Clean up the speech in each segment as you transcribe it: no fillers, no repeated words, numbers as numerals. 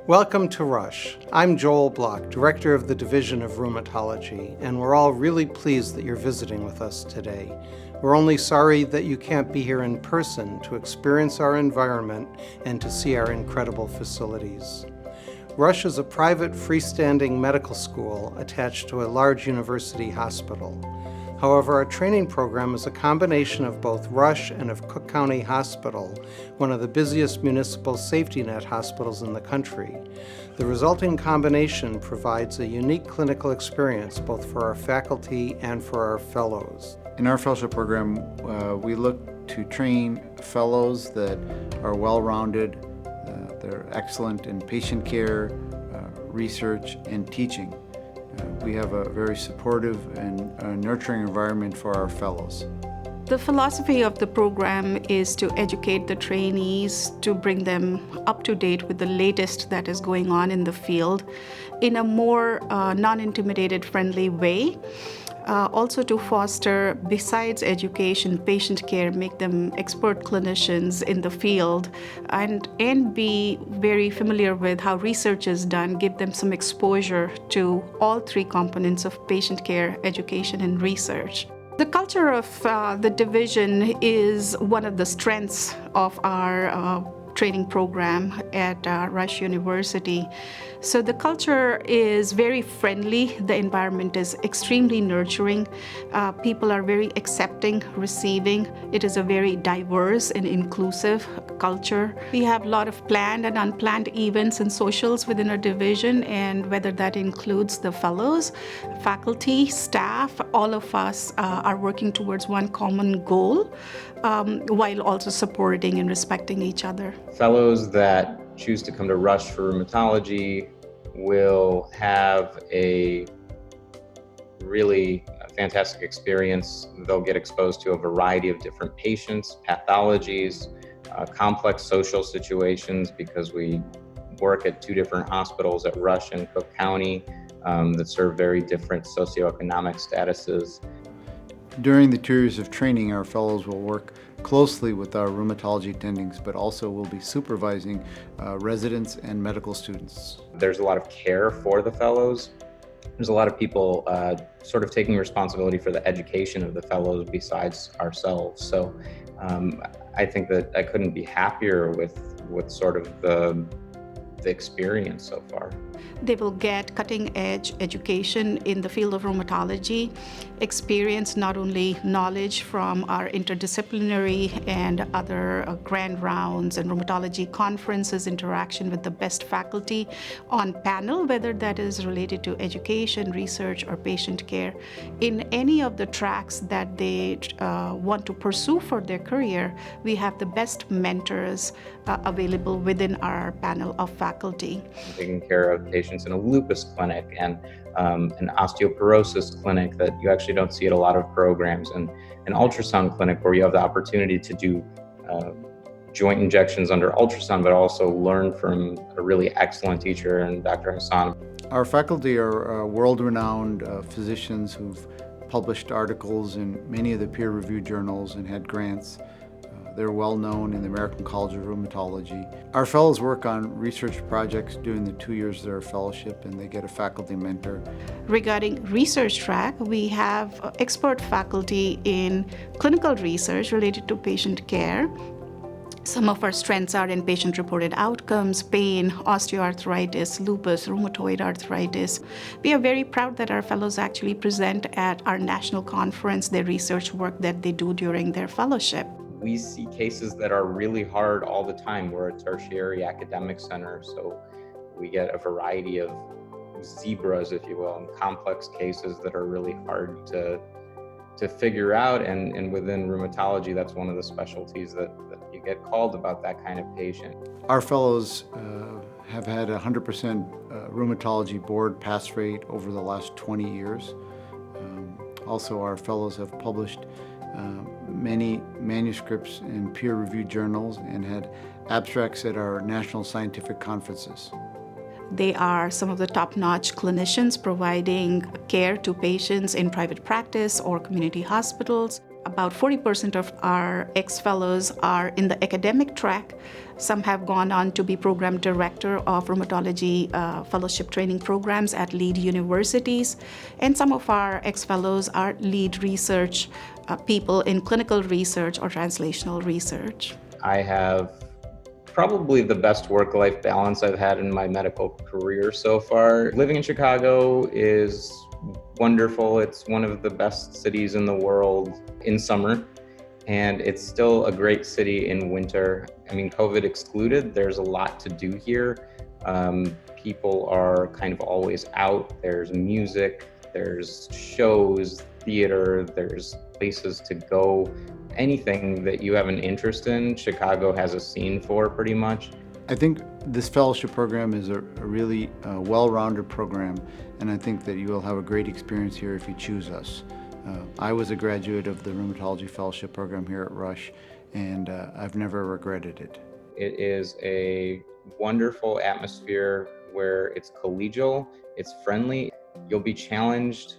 Welcome to Rush. I'm Joel Block, Director of the Division of Rheumatology, and we're all really pleased that you're visiting with us today. We're only sorry that you can't be here in person to experience our environment and to see our incredible facilities. Rush is a private freestanding medical school attached to a large university hospital. However, our training program is a combination of both Rush and of Cook County Hospital, one of the busiest municipal safety net hospitals in the country. The resulting combination provides a unique clinical experience both for our faculty and for our fellows. In our fellowship program, we look to train fellows that are well-rounded, they're excellent in patient care, research, and teaching. We have a very supportive and nurturing environment for our fellows. The philosophy of the program is to educate the trainees, to bring them up to date with the latest that is going on in the field in a more non-intimidated, friendly way. Also to foster, besides education, patient care, make them expert clinicians in the field and be very familiar with how research is done, give them some exposure to all three components of patient care, education, and research. The culture of the division is one of the strengths of our training program at Rush University. So the culture is very friendly. The environment is extremely nurturing. People are very accepting, receiving. It is a very diverse and inclusive culture. We have a lot of planned and unplanned events and socials within our division, and whether that includes the fellows, faculty, staff, all of us are working towards one common goal, while also supporting and respecting each other. Fellows that choose to come to Rush for rheumatology will have a really fantastic experience. They'll get exposed to a variety of different patients, pathologies, complex social situations, because we work at two different hospitals at Rush and Cook County that serve very different socioeconomic statuses. During the 2 years of training, our fellows will work closely with our rheumatology attendings, but also will be supervising residents and medical students. There's a lot of care for the fellows. There's a lot of people sort of taking responsibility for the education of the fellows besides ourselves. So I think that I couldn't be happier with sort of the experience so far. They will get cutting-edge education in the field of rheumatology, experience not only knowledge from our interdisciplinary and other grand rounds and rheumatology conferences, interaction with the best faculty on panel, whether that is related to education, research, or patient care. In any of the tracks that they want to pursue for their career, we have the best mentors available within our panel of faculty. Taking care of patients in a lupus clinic and an osteoporosis clinic that you actually don't see at a lot of programs, and an ultrasound clinic where you have the opportunity to do joint injections under ultrasound, but also learn from a really excellent teacher, and Dr. Hassan. Our faculty are world-renowned physicians who've published articles in many of the peer-reviewed journals and had grants. They're well known in the American College of Rheumatology. Our fellows work on research projects during the 2 years of their fellowship, and they get a faculty mentor. Regarding research track, we have expert faculty in clinical research related to patient care. Some of our strengths are in patient-reported outcomes, pain, osteoarthritis, lupus, rheumatoid arthritis. We are very proud that our fellows actually present at our national conference their research work that they do during their fellowship. We see cases that are really hard all the time. We're a tertiary academic center, so we get a variety of zebras, if you will, and complex cases that are really hard to figure out. And within rheumatology, that's one of the specialties that you get called about that kind of patient. Our fellows have had a 100% rheumatology board pass rate over the last 20 years. Also, our fellows have published many manuscripts in peer-reviewed journals and had abstracts at our national scientific conferences. They are some of the top-notch clinicians providing care to patients in private practice or community hospitals. About 40% of our ex-fellows are in the academic track. Some have gone on to be program director of rheumatology fellowship training programs at lead universities. And some of our ex-fellows are lead research people in clinical research or translational research. I have probably the best work-life balance I've had in my medical career so far. Living in Chicago is wonderful. It's one of the best cities in the world in summer, and it's still a great city in winter. I mean, COVID excluded, there's a lot to do here. People are kind of always out. There's music, there's shows, theater, there's places to go. Anything that you have an interest in, Chicago has a scene for pretty much. I think this fellowship program is a really well-rounded program, and I think that you will have a great experience here if you choose us. I was a graduate of the Rheumatology Fellowship program here at Rush, and I've never regretted it. It is a wonderful atmosphere where it's collegial, it's friendly. You'll be challenged,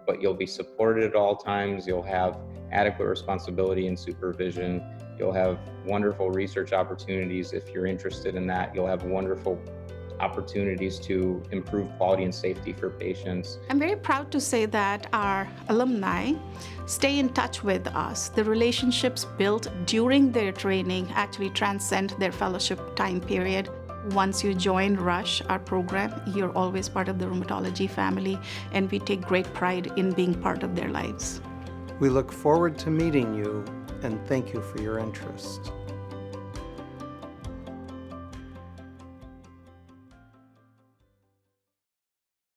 but you'll be supported at all times. You'll have adequate responsibility and supervision. You'll have wonderful research opportunities if you're interested in that. You'll have wonderful opportunities to improve quality and safety for patients. I'm very proud to say that our alumni stay in touch with us. The relationships built during their training actually transcend their fellowship time period. Once you join Rush, our program, you're always part of the rheumatology family, and we take great pride in being part of their lives. We look forward to meeting you, and thank you for your interest.